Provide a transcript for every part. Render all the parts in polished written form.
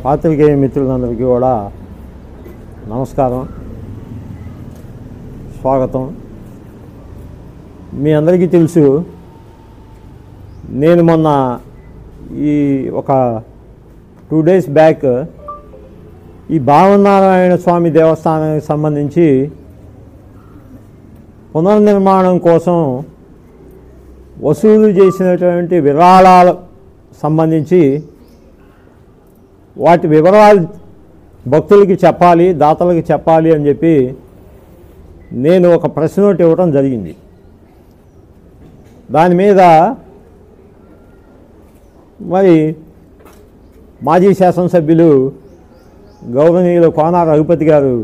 పాత్రికేయ మిత్రులందరికీ కూడా నమస్కారం, స్వాగతం. మీ అందరికీ తెలుసు, నేను మొన్న ఈ ఒక 2 days బ్యాక్ ఈ భావనారాయణ స్వామి దేవస్థానానికి సంబంధించి పునర్నిర్మాణం కోసం వసూలు చేసినటువంటి విరాళాలకు సంబంధించి వాటి వివరాలు భక్తులకి చెప్పాలి, దాతలకి చెప్పాలి అని చెప్పి నేను ఒక ప్రెస్ నోట్ ఇవ్వడం జరిగింది. దాని మీద మరి మాజీ శాసనసభ్యులు గౌరవనీయులు కోన రఘుపతి గారు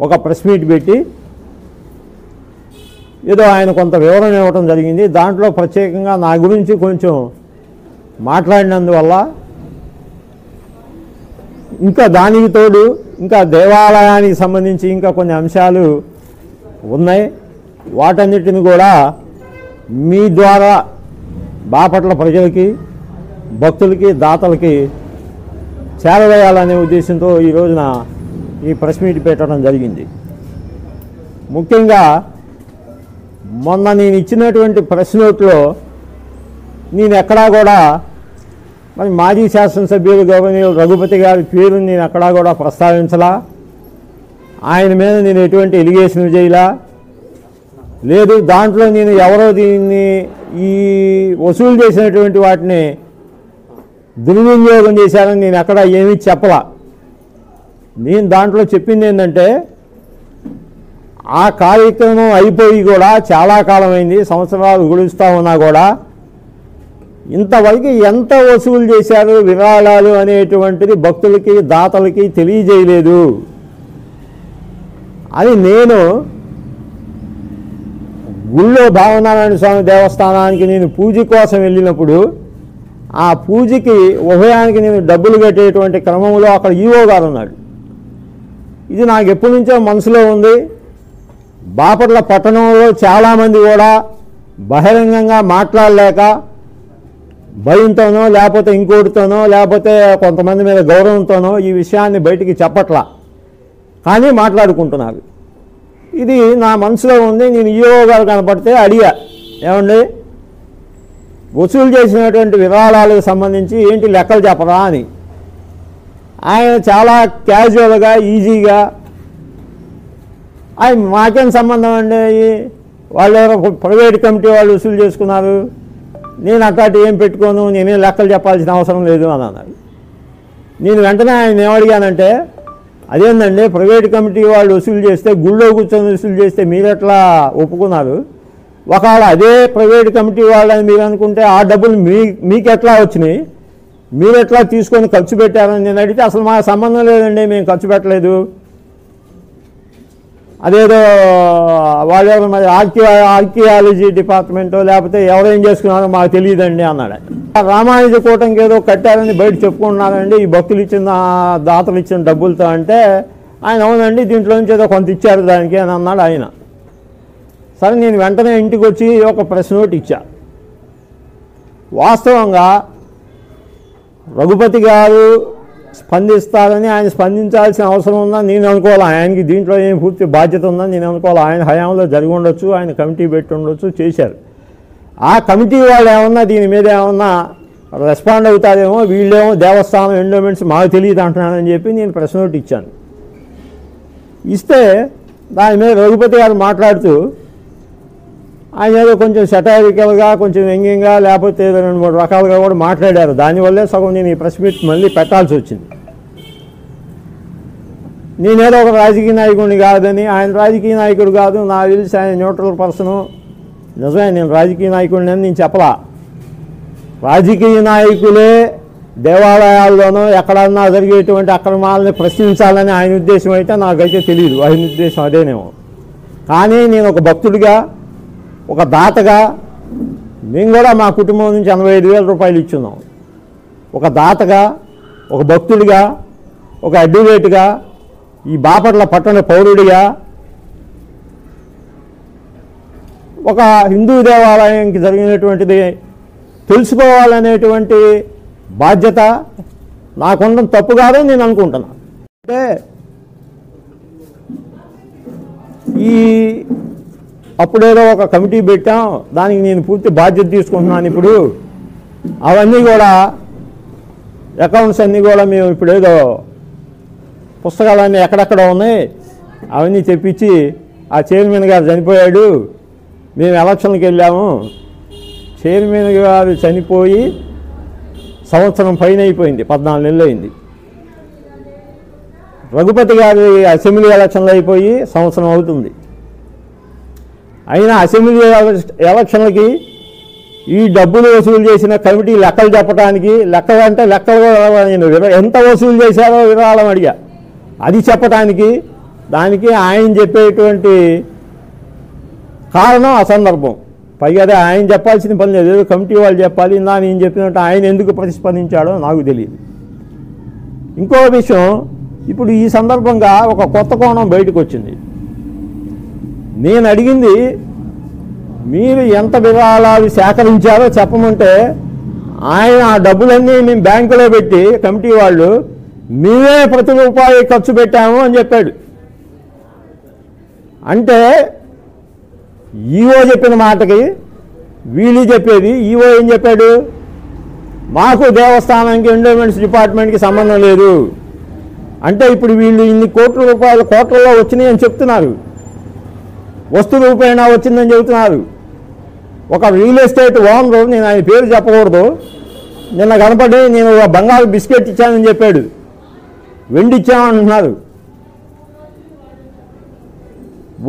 ఒక ప్రెస్ మీట్ పెట్టి ఏదో ఆయన కొంత వివరణ ఇవ్వడం జరిగింది. దాంట్లో ప్రత్యేకంగా నా గురించి కొంచెం మాట్లాడినందువల్ల ఇంకా దానికి తోడు ఇంకా దేవాలయానికి సంబంధించి ఇంకా కొన్ని అంశాలు ఉన్నాయి. వాటన్నిటిని కూడా మీ ద్వారా బాపట్ల ప్రజలకి, భక్తులకి, దాతలకి చేరవేయాలనే ఉద్దేశంతో ఈ రోజున ఈ ప్రెస్ మీట్ పెట్టడం జరిగింది. ముఖ్యంగా మొన్న నేను ఇచ్చినటువంటి ప్రెస్ నోట్లో నేను ఎక్కడా కూడా మరి మాజీ శాసనసభ్యులు గౌరవనీయులు రఘుపతి గారి పేరుని నేను ఎక్కడా కూడా ప్రస్తావించలా. ఆయన మీద నేను ఎటువంటి ఎలిగేషన్ చేయలా. లేదు, దాంట్లో నేను ఎవరో దీన్ని ఈ వసూలు చేసినటువంటి వాటిని దుర్వినియోగం చేశారని నేను ఎక్కడ ఏమీ చెప్పలా. నేను దాంట్లో చెప్పింది ఏంటంటే, ఆ కార్యక్రమం అయిపోయి కూడా చాలా కాలమైంది, సంవత్సరాలు గడుస్తూ ఉన్నా కూడా ఇంతవరకు ఎంత వసూలు చేశారు విరాళాలు అనేటువంటిది భక్తులకి, దాతలకి తెలియజేయలేదు. అది నేను గుళ్ళో భావనారాయణ స్వామి దేవస్థానానికి నేను పూజ కోసం వెళ్ళినప్పుడు ఆ పూజకి ఉభయానికి నేను డబ్బులు కట్టేటువంటి క్రమంలో అక్కడ ఈవో గారు ఉన్నాడు. ఇది నాకు ఎప్పటి నుంచో మనసులో ఉంది. బాపట్ల పట్టణంలో చాలామంది కూడా బహిరంగంగా మాట్లాడలేక భయంతోనో లేకపోతే ఇంకోటితోనో లేకపోతే కొంతమంది మీద గౌరవంతోనో ఈ విషయాన్ని బయటికి చెప్పట్లా, కానీ మాట్లాడుకుంటున్నారు. ఇది నా మనసులో ఉంది. నేను ఈవో గారు కనపడితే అడిగా, ఏమండి వసూలు చేసినటువంటి విరాళాలకు సంబంధించి ఏంటి లెక్కలు చెప్పరా అని. ఆయన చాలా క్యాజువల్గా, ఈజీగా, ఆయన మాకేం సంబంధం అండి, వాళ్ళు ప్రైవేట్ కమిటీ వాళ్ళు వసూలు చేసుకున్నారు, నేను అట్లాంటి ఏం పెట్టుకోను, నేనేం లెక్కలు చెప్పాల్సిన అవసరం లేదు అని అన్నారు. నేను వెంటనే ఆయన ఏమడిగానంటే, అదేందండి ప్రైవేట్ కమిటీ వాళ్ళు వసూలు చేస్తే, గుళ్ళో కూర్చొని వసూలు చేస్తే మీరు ఎట్లా ఒప్పుకున్నారు? ఒకవేళ అదే ప్రైవేట్ కమిటీ వాళ్ళని మీరు అనుకుంటే ఆ డబ్బులు మీకు ఎట్లా వచ్చినాయి, మీరు ఎట్లా తీసుకొని ఖర్చు పెట్టారని నేను అడిగితే, అసలు మా సంబంధం లేదండి, మేము ఖర్చు పెట్టలేదు, అదేదో వాళ్ళెవరో మరి ఆర్కియాలజీ డిపార్ట్మెంటో లేకపోతే ఎవరేం చేసుకున్నారో మాకు తెలియదండి అన్నాడు. రామానుజ కూటమికి ఏదో కట్టారని బయట చెప్పుకుంటున్నారండి ఈ భక్తులు ఇచ్చిన, దాతలు ఇచ్చిన డబ్బులతో అంటే, ఆయన అవునండి దీంట్లో నుంచి ఏదో కొంత ఇచ్చారు దానికి అని అన్నాడు ఆయన. సరే, నేను వెంటనే ఇంటికి వచ్చి ఒక ప్రెస్ నోట్ ఇచ్చా. వాస్తవంగా రఘుపతి గారు స్పందిస్తారని, ఆయన స్పందించాల్సిన అవసరం ఉందని నేను అనుకోవాలి. ఆయనకి దీంట్లో ఏం పూర్తి బాధ్యత ఉందని నేను అనుకోవాలి. ఆయన హయాంలో జరిగి ఉండొచ్చు, ఆయన కమిటీ పెట్టి ఉండొచ్చు, చేశారు. ఆ కమిటీ వాళ్ళు ఏమన్నా దీని మీద ఏమన్నా రెస్పాండ్ అవుతారేమో, వీళ్ళేమో దేవస్థానం ఎండోమెంట్స్ మాకు తెలియదు అంటున్నానని చెప్పి నేను ప్రెస్ నోట్ ఇచ్చాను. ఇస్తే దాని మీద రఘుపతి గారు మాట్లాడుతూ ఆయన ఏదో కొంచెం సెటారికల్గా, కొంచెం వ్యంగ్యంగా, లేకపోతే 2-3 రకాలుగా కూడా మాట్లాడారు. దానివల్లే సగం నేను ఈ ప్రెస్ మీట్ మళ్ళీ పెట్టాల్సి వచ్చింది. నేనేదో ఒక రాజకీయ నాయకుడిని కాదని, ఆయన రాజకీయ నాయకుడు కాదు, నాకు తెలిసి ఆయన న్యూట్రల్ పర్సను. నిజమే, నేను రాజకీయ నాయకుడిని అని నేను చెప్పలా. రాజకీయ నాయకులే దేవాలయాల్లోనూ ఎక్కడన్నా జరిగేటువంటి అక్రమాలని ప్రశ్నించాలని ఆయన ఉద్దేశం అయితే నాకైతే తెలియదు. ఆయన ఉద్దేశం అదేనేమో. కానీ నేను ఒక భక్తుడిగా, ఒక దాతగా, మేము కూడా మా కుటుంబం నుంచి 85,000 రూపాయలు ఇచ్చున్నాం. ఒక దాతగా, ఒక భక్తుడిగా, ఒక అడ్వకేట్గా, ఈ బాపట్ల పట్టణ పౌరుడిగా, ఒక హిందూ దేవాలయానికి జరిగినటువంటిది తెలుసుకోవాలనేటువంటి బాధ్యత, ఒక భక్తుడిగా, ఒక దాతగా, ఒక భక్తుడిగా, ఈ బాపట్ల పట్టణ పౌరుడిగా ఒక హిందూ దేవాలయానికి జరిగినటువంటి తెలుసుకోవాలనేటువంటి బాధ్యత, ఒక హిందూ దేవాలయానికి జరిగినటువంటి తెలుసుకోవాలనేటువంటి బాధ్యత, ఒక భక్తుడిగా, ఒక దాతగా, ఒక భక్తుడిగా, నాకుండడం తప్పు కాదని నేను అనుకుంటున్నాను. అంటే ఈ అప్పుడేదో ఒక కమిటీ పెట్టాం, దానికి నేను పూర్తి బాధ్యత తీసుకుంటున్నాను. ఇప్పుడు అవన్నీ కూడా అకౌంట్స్ అన్నీ కూడా మేము ఇప్పుడేదో పుస్తకాలన్నీ ఎక్కడెక్కడ ఉన్నాయి అవన్నీ తెప్పించి, ఆ చైర్మన్ గారు చనిపోయాడు, మేము ఎలక్షన్కి వెళ్ళాము, చైర్మన్ గారు చనిపోయి సంవత్సరం పైన అయిపోయింది, 14 నెలలు అయింది. రఘుపతి గారి అసెంబ్లీ ఎలక్షన్లు అయిపోయి సంవత్సరం అవుతుంది. అయినా అసెంబ్లీ ఎలక్షన్లకి ఈ డబ్బులు వసూలు చేసిన కమిటీ లెక్కలు చెప్పడానికి, లెక్కలు ఎంత వసూలు చేశారో విరాళం అడిగా, అది చెప్పడానికి, దానికి ఆయన చెప్పేటువంటి కారణం అసందర్భం. పైగా అదే ఆయన చెప్పాల్సిన పని లేదు, ఏదో కమిటీ వాళ్ళు చెప్పాలి. నేను చెప్పినట్టు ఆయన ఎందుకు ప్రతిస్పందించాడో నాకు తెలియదు. ఇంకో విషయం, ఇప్పుడు ఈ సందర్భంగా ఒక కొత్త కోణం బయటకు వచ్చింది. నేను అడిగింది మీరు ఎంత విరాళాలు సేకరించారో చెప్పమంటే, ఆయన ఆ డబ్బులన్నీ మేము బ్యాంకులో పెట్టి కమిటీ వాళ్ళు మేమే ప్రతి రూపాయి ఖర్చు పెట్టాము అని చెప్పాడు. అంటే ఈఓ చెప్పిన మాటకి వీళ్ళు చెప్పేది, ఈఓ ఏం చెప్పాడు, మాకు దేవస్థానానికి ఎండోమెంట్స్ డిపార్ట్మెంట్కి సంబంధం లేదు అంటే, ఇప్పుడు వీళ్ళు ఇన్ని కోట్ల రూపాయలు కోట్లలో వచ్చినాయి అని చెప్తున్నారు, వస్తు రూపేణా వచ్చిందని చెబుతున్నారు. ఒక రియల్ ఎస్టేట్ ఓనరు, నేను ఆయన పేరు చెప్పకూడదు, నిన్న కనపడి నేను బంగారు బిస్కెట్ ఇచ్చానని చెప్పాడు, వెండి ఇచ్చామంటున్నారు.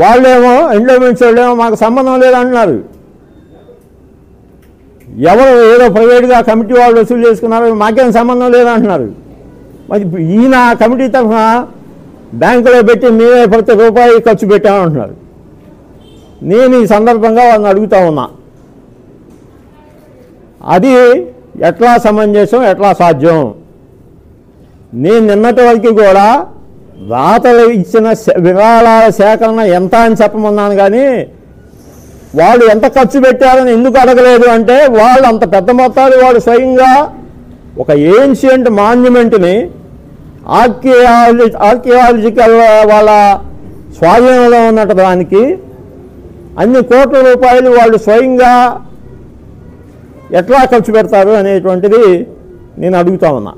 వాళ్ళేమో ఎండోమెంట్స్ వాళ్ళేమో మాకు సంబంధం లేదంటున్నారు. ఎవరు ఏదో ప్రైవేట్గా కమిటీ వాళ్ళు వసూలు చేసుకున్నారు, మాకేం సంబంధం లేదంటున్నారు. మరి ఈయన కమిటీ తరఫున బ్యాంకులో పెట్టి మేమే ప్రతి రూపాయి ఖర్చు పెట్టామంటున్నారు. నేను ఈ సందర్భంగా వాళ్ళని అడుగుతా ఉన్నా, అది ఎట్లా సమంజసం, ఎట్లా సాధ్యం? నేను నిన్నటి వరకు కూడా దాతలు ఇచ్చిన విరాళాల సేకరణ ఎంత అని చెప్పమన్నాను, కానీ వాళ్ళు ఎంత ఖర్చు పెట్టారని ఎందుకు అడగలేదు అంటే, వాళ్ళు అంత పెద్ద మొత్తాలు వాళ్ళు స్వయంగా ఒక ఏన్షియంట్ మాన్యుమెంట్ని ఆర్కియాలజికల్ వాళ్ళ స్వాధీనంలో ఉన్నట్టు దానికి అన్ని కోట్ల రూపాయలు వాళ్ళు స్వయంగా ఎట్లా ఖర్చు పెడతారు అనేటువంటిది నేను అడుగుతా ఉన్నా.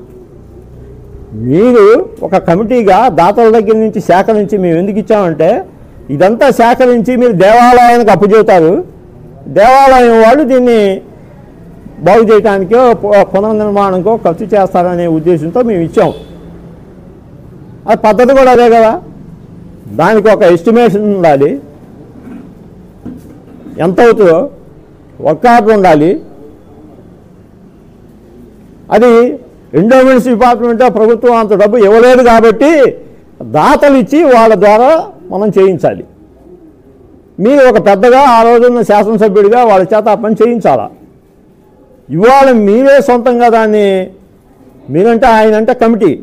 మీరు ఒక కమిటీగా దాతల దగ్గర నుంచి సేకరించి మేము ఎందుకు ఇచ్చామంటే, ఇదంతా సేకరించి మీరు దేవాలయానికి అప్పచెబుతారు, దేవాలయం వాళ్ళు దీన్ని బాగు చేయడానికో పునర్నిర్మాణంకో ఖర్చు చేస్తారనే ఉద్దేశంతో మేము ఇచ్చాం. అది పద్ధతి కూడా అదే కదా, దానికి ఒక ఎస్టిమేషన్ ఉండాలి, ఎంత అవుతుందో ఒక కార్డు ఉండాలి. అది ఎండోమెంట్స్ డిపార్ట్మెంట్ ప్రభుత్వం అంత డబ్బు ఇవ్వలేదు కాబట్టి దాతలు ఇచ్చి వాళ్ళ ద్వారా మనం చేయించాలి. మీరు ఒక పెద్దగా ఆ రోజున్న శాసనసభ్యుడిగా వాళ్ళ చేత ఆ పని చేయించాలా. ఇవాళ మీరే సొంతంగా దాన్ని, మీరంటే ఆయనంటే కమిటీ,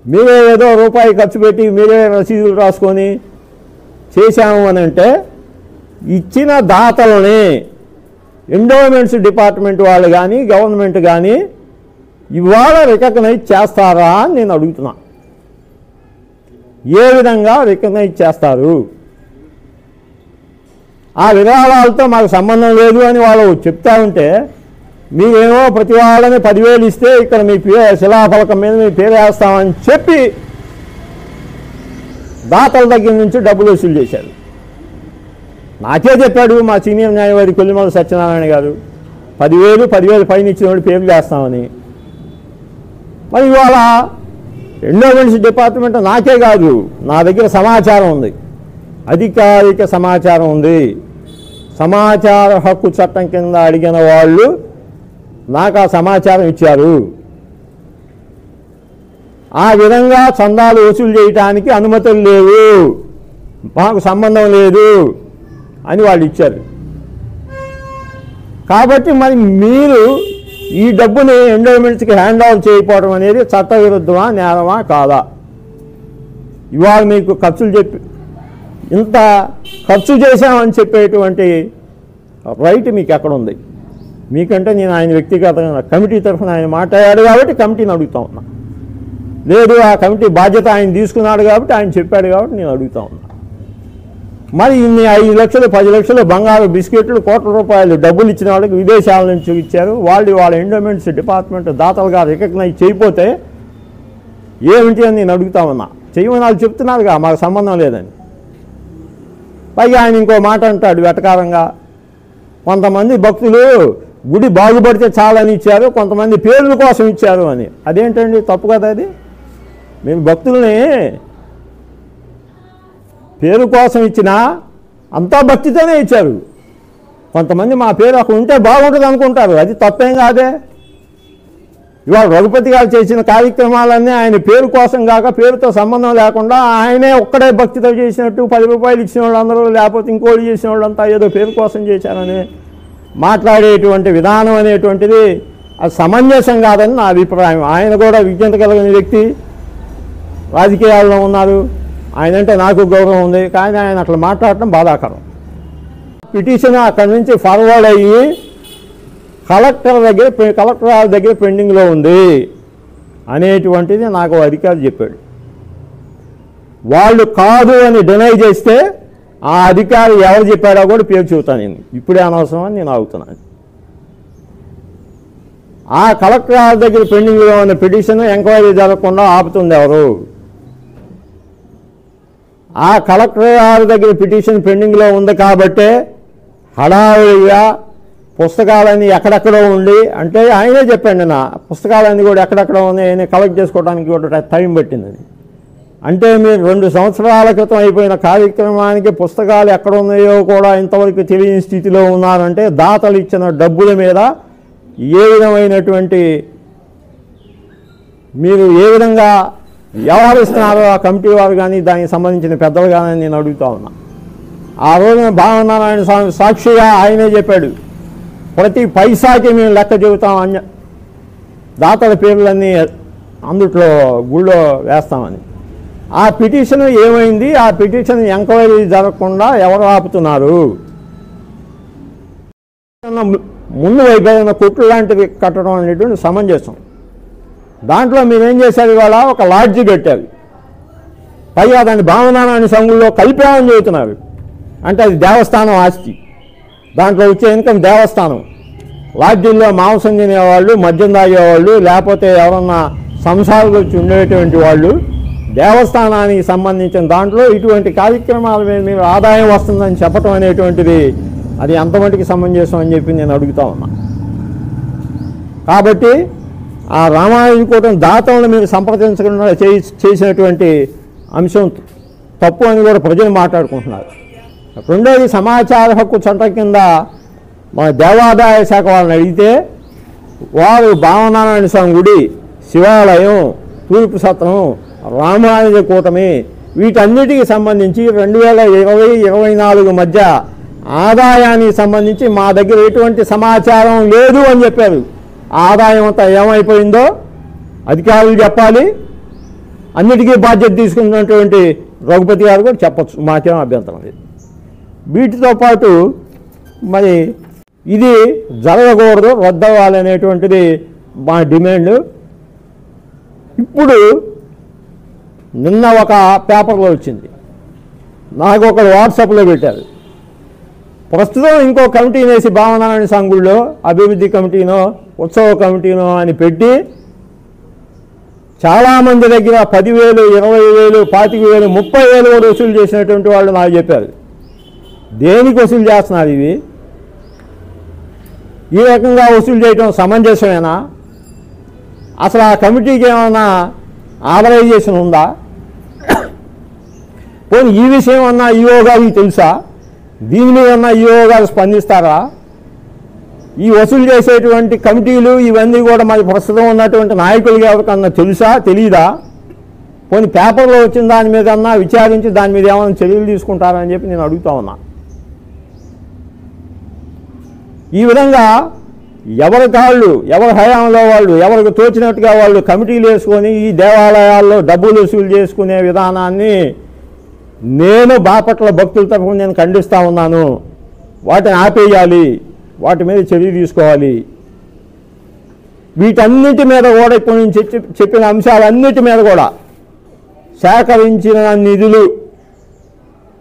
మీరే ఏదో రూపాయి ఖర్చు పెట్టి మీరే రసీదులు రాసుకొని చేశాము అని అంటే, ఇచ్చిన దాతలని ఎండోమెంట్స్ డిపార్ట్మెంట్ వాళ్ళు కానీ గవర్నమెంట్ కానీ ఇవాళ రికగ్నైజ్ చేస్తారా అని నేను అడుగుతున్నా. ఏ విధంగా రికగ్నైజ్ చేస్తారు? ఆ విరాళాలతో మాకు సంబంధం లేదు అని వాళ్ళు చెప్తా ఉంటే, మీరేమో ప్రతి వాళ్ళని 10,000 ఇస్తే ఇక్కడ మీ శిలాఫలకం మీద మీ పేరు వేస్తామని చెప్పి దాతల దగ్గర నుంచి డబ్బులు వసూలు చేశారు. నాకే చెప్పాడు మా సీనియర్ న్యాయవాది కొల్లిమల సత్యనారాయణ గారు, 10,000 పైన ఇచ్చిన వాడి పేర్లు వేస్తామని. మరి ఇవాళ ఎండోమెంట్స్ డిపార్ట్మెంట్ నాకే కాదు, నా దగ్గర సమాచారం ఉంది, అధికారిక సమాచారం ఉంది. సమాచార హక్కు చట్టం కింద అడిగిన వాళ్ళు నాకు ఆ సమాచారం ఇచ్చారు. ఆ విధంగా చందాలు వసూలు చేయడానికి అనుమతులు లేవు, మాకు సంబంధం లేదు అని వాళ్ళు ఇచ్చారు. కాబట్టి మరి మీరు ఈ డబ్బుని ఎండోమెంట్స్కి హ్యాండ్ ఓవర్ చేయకపోవడం అనేది చట్టవిరుద్ధమా, నేరమా కాదా? ఇవాళ మీకు ఖర్చులు చెప్పి ఇంత ఖర్చు చేశామని చెప్పేటువంటి రైట్ మీకు ఎక్కడుంది? మీకంటే నేను ఆయన వ్యక్తిగతంగా కమిటీ తరఫున ఆయన మాట్లాడాడు కాబట్టి కమిటీని అడుగుతా ఉన్నా. లేదు, ఆ కమిటీ బాధ్యత ఆయన తీసుకున్నాడు కాబట్టి ఆయన చెప్పాడు కాబట్టి నేను అడుగుతా ఉన్నా. మరి ఇన్ని 5 లక్షలు 10 లక్షలు బంగారు బిస్కెట్లు కోట్ల రూపాయలు డబ్బులు ఇచ్చిన వాళ్ళకి విదేశాల నుంచి ఇచ్చారు. వాళ్ళ ఎండోమెంట్స్ డిపార్ట్మెంట్ దాతలుగా రికగ్నైజ్ చేయకపోతే ఏమిటి అని నేను అడుగుతా ఉన్నా. చేయమని వాళ్ళు చెప్తున్నారుగా, మాకు సంబంధం లేదని. పైగా ఆయన ఇంకో మాట అంటాడు వెటకారంగా, కొంతమంది భక్తులు గుడి బాగుపడితే చాలని ఇచ్చారు, కొంతమంది పేర్ల కోసం ఇచ్చారు అని. అదేంటండి, తప్పు కదా అది? మేము భక్తుల్ని పేరు కోసం ఇచ్చినా అంతా భక్తితోనే ఇచ్చారు. కొంతమంది మా పేరు అక్కడ ఉంటే బాగుంటుంది అనుకుంటారు, అది తప్పేం కాదే. ఇవాళ రఘుపతి గారు చేసిన కార్యక్రమాలన్నీ ఆయన పేరు కోసం కాక, పేరుతో సంబంధం లేకుండా ఆయనే ఒక్కడే భక్తితో చేసినట్టు 10 రూపాయలు ఇచ్చిన వాళ్ళందరూ, లేకపోతే ఇంకోటి చేసిన వాళ్ళంతా ఏదో పేరు కోసం చేశారని మాట్లాడేటువంటి విధానం అనేటువంటిది అది సమంజసం కాదని నా అభిప్రాయం. ఆయన కూడా విజ్ఞత కలిగిన వ్యక్తి, రాజకీయాల్లో ఉన్నారు, ఆయన అంటే నాకు గౌరవం ఉంది, కానీ ఆయన అట్లా మాట్లాడటం బాధాకరం. పిటిషన్ అక్కడి నుంచి ఫార్వర్డ్ అయ్యి కలెక్టర్ దగ్గర పెండింగ్లో ఉంది అనేటువంటిది నాకు అధికారి చెప్పాడు. వాళ్ళు కాదు అని డినై చేస్తే ఆ అధికారి ఎవరు చెప్పాడో కూడా పేరు చెబుతాను నేను, ఇప్పుడే అనవసరం అని నేను ఆగుతున్నాను. ఆ కలెక్టర్ దగ్గర పెండింగ్లో ఉన్న పిటిషన్ ఎంక్వైరీ జరగకుండా ఆపుతుంది ఎవరు? ఆ కలెక్టర్ దగ్గర పిటిషన్ పెండింగ్లో ఉంది కాబట్టే హడావుడిగా పుస్తకాలన్నీ ఎక్కడెక్కడో ఉండి, అంటే ఆయనే చెప్పండి, నా పుస్తకాలన్నీ కూడా ఎక్కడెక్కడో ఉన్నాయి, కలెక్ట్ చేసుకోవడానికి కూడా టైం పట్టిందని. అంటే మీరు 2 సంవత్సరాల క్రితం అయిపోయిన కార్యక్రమానికి పుస్తకాలు ఎక్కడ ఉన్నాయో కూడా ఇంతవరకు తెలియని స్థితిలో ఉన్నారంటే దాతలు ఇచ్చిన డబ్బుల మీద ఏ విధమైనటువంటి మీరు ఏ విధంగా వ్యవహరిస్తున్నారో ఆ కమిటీ వారు కానీ దానికి సంబంధించిన పెద్దలు కానీ నేను అడుగుతా ఉన్నా. ఆ రోజున భావనారాయణ స్వామి సాక్షిగా ఆయనే చెప్పాడు, ప్రతి పైసాకి మేము లెక్క చెబుతామని, దాతల పేర్లన్నీ అందుట్లో గుళ్ళో వేస్తామని. ఆ పిటిషన్ ఏమైంది? ఆ పిటిషన్ ఎంక్వైరీ జరగకుండా ఎవరు ఆపుతున్నారు? ముందు వైపు కొట్లు లాంటివి కట్టడం అనేటువంటి సమంజసం. దాంట్లో మీరేం చేశారు? ఇవాళ ఒక లాడ్జి కట్టారు, పైగా దాన్ని భావనారాయణ సంఘంలో కలిపామని చెబుతున్నారు. అంటే అది దేవస్థానం ఆస్తి, దాంట్లో వచ్చే ఇన్కమ్ దేవస్థానం. లాడ్జీల్లో మాంసం తినేవాళ్ళు, మద్యం తాగేవాళ్ళు, లేకపోతే ఎవరన్నా సంసారాలు వచ్చి ఉండేటువంటి వాళ్ళు దేవస్థానానికి సంబంధించిన దాంట్లో ఇటువంటి కార్యక్రమాల మీద మీరు ఆదాయం వస్తుందని చెప్పటం అనేటువంటిది అది ఎంతమటికి సమంజసం అని చెప్పి నేను అడుగుతా ఉన్నా. కాబట్టి ఆ రామాయణకూటం దాతలను మీరు సంప్రదించకుండా చేసినటువంటి అంశం తప్పు అని కూడా ప్రజలు మాట్లాడుకుంటున్నారు. రెండోది, సమాచార హక్కు చట్టం కింద మన దేవాదాయ శాఖ వాళ్ళని అడిగితే వారు భావనారాయణ స్వామి గుడి, శివాలయం, తూర్పు సత్రం, రామాయణ కూటమి వీటన్నిటికి సంబంధించి 2020-24 మధ్య ఆదాయానికి సంబంధించి మా దగ్గర ఎటువంటి సమాచారం లేదు అని చెప్పారు. ఆదాయం అంతా ఏమైపోయిందో అధికారులు చెప్పాలి, అన్నిటికీ బాధ్యత తీసుకున్నటువంటి రఘుపతి గారు కూడా చెప్పచ్చు, మాకేం అభ్యంతరం లేదు. వీటితో పాటు మరి ఇది జరగకూడదు, రద్దవ్వాలనేటువంటిది మా డిమాండ్. ఇప్పుడు నిన్న ఒక పేపర్లో వచ్చింది, నాకు ఒక వాట్సాప్లో పెట్టారు, ప్రస్తుతం ఇంకో కమిటీని వేసి భావనారాయణ సంఘుల్లో అభివృద్ధి కమిటీనో ఉత్సవ కమిటీనో అని పెట్టి చాలామంది దగ్గర 10,000, 20,000, 25,000, 30,000 కూడా వసూలు చేసినటువంటి వాళ్ళు నాకు చెప్పారు. దేనికి వసూలు చేస్తున్నారు ఇవి? ఈ రకంగా వసూలు చేయటం సమంజసమేనా? అసలు ఆ కమిటీకి ఏమైనా ఆథరైజేషన్ ఉందా? పోనీ ఈ విషయం అన్నా ఈఓ గారికి తెలుసా? దీని మీద అన్నా ఈఓ గారు స్పందిస్తారా? ఈ వసూలు చేసేటువంటి కమిటీలు ఇవన్నీ కూడా మరి ప్రస్తుతం ఉన్నటువంటి నాయకులకి ఎవరికన్నా తెలుసా, తెలీదా? పోనీ పేపర్లో వచ్చిన దాని మీద అన్నా విచారించి దాని మీద ఏమైనా చర్యలు తీసుకుంటారని చెప్పి నేను అడుగుతా ఉన్నా. ఈ విధంగా ఎవరి కాళ్ళు, ఎవరి హయాంలో వాళ్ళు ఎవరికి తోచినట్టుగా వాళ్ళు కమిటీలు వేసుకొని ఈ దేవాలయాల్లో డబ్బులు వసూలు చేసుకునే విధానాన్ని నేను బాపట్ల భక్తుల తరఫున నేను ఖండిస్తూ ఉన్నాను. వాటిని ఆపేయాలి. వాటి మీద చర్య తీసుకోవాలి. వీటన్నిటి మీద కూడా ఇప్పుడు నేను చెప్పిన అంశాలన్నిటి మీద కూడా సేకరించిన నిధులు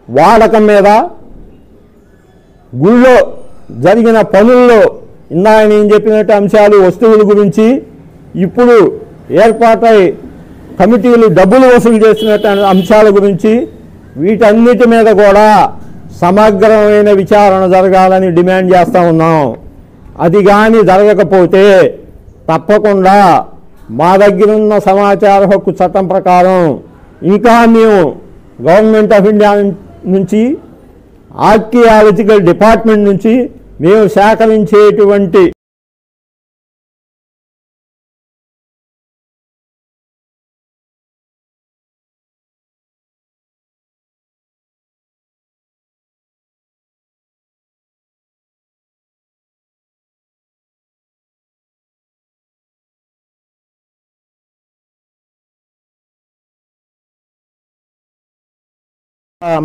వాడకం మీద, గుళ్ళో జరిగిన పనుల్లో ఇందాక నేను చెప్పినట్టు అంశాలు, వస్తువుల గురించి, ఇప్పుడు ఏర్పాటై కమిటీలు డబ్బులు వసూలు చేసినట్టు అంశాల గురించి, వీటన్నిటి మీద కూడా సమగ్రమైన విచారణ జరగాలని డిమాండ్ చేస్తూ ఉన్నాం. అది కానీ జరగకపోతే తప్పకుండా మా దగ్గర ఉన్న సమాచార హక్కు చట్టం ప్రకారం ఇంకా మేము గవర్నమెంట్ ఆఫ్ ఇండియా నుంచి, ఆర్కియాలజికల్ డిపార్ట్మెంట్ నుంచి మేము సేకరించేటువంటి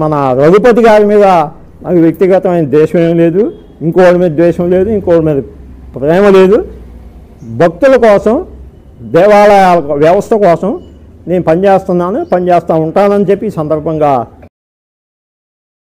మన రఘుపతి గారి మీద నాకు వ్యక్తిగతమైన ద్వేషం ఏం లేదు, ఇంకోటి మీద ద్వేషం లేదు, ఇంకోటి మీద ప్రేమ లేదు. భక్తుల కోసం, దేవాలయాల వ్యవస్థ కోసం నేను పనిచేస్తూ ఉంటానని చెప్పి సందర్భంగా